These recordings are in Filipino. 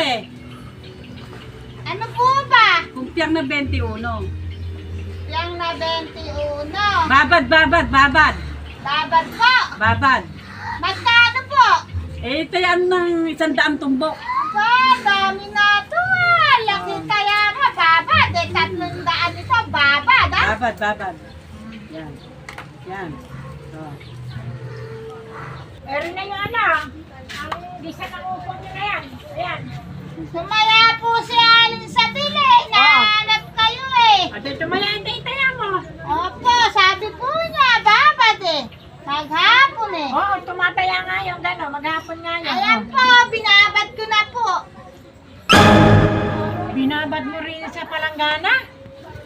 eh. Ano po ba? Kung tiyang na 21. Yang na 21. Babad. Babad po. Babad. Magkano po? Eh, ito yan ng 100 tumbok. Aba, dami na to ah. Laki kaya mo, babad. 300 ito, babad ah. Babad. Yan. Yan. Oh. Meron na yung ano, ang bisa ng upon nyo na yan. Ayan. Sumaya po si Alin sa bili. Nahanap kayo eh. At ito maya yung titaya mo. Opo, sabi po niya, babad eh. Maghapon eh. Oo, tumataya nga yung gano'n, maghapon nga yun. Ayan po, binabad ko na po. Binabad mo rin sa palanggana?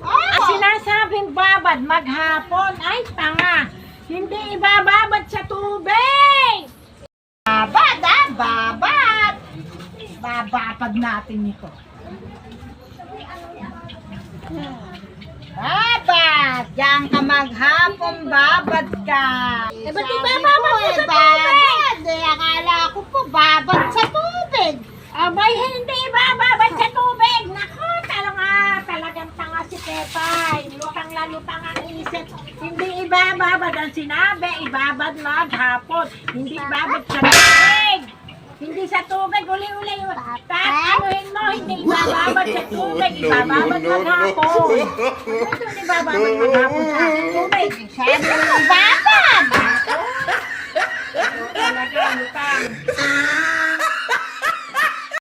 Oo. Ang sinasabing babad maghapon ay tanga. Hindi ibababad sa tubig. Babad ah, babad. Babapag natin ito. Babad! Diyan ka maghapon, babad ka. Eh, ba't Sabi ibababad ko, mo sa babad. Eh, akala ko po, babad sa tubig. Abay, hindi ibababad sa tubig. Naku, talagang tanga si Pepay. Lutang na lutang ang isip. Hindi ibababad ang sinabi. Ibabad maghapon. Hindi ibabad sa tubig. Hindi sa tubig, uli-uli. Anuhin mo, hindi ibababad sa tubig. Ibababad maghapon. Ito hindi ibababad maghapon sa tubig. Sabi ko, babad. Talaga, lutang.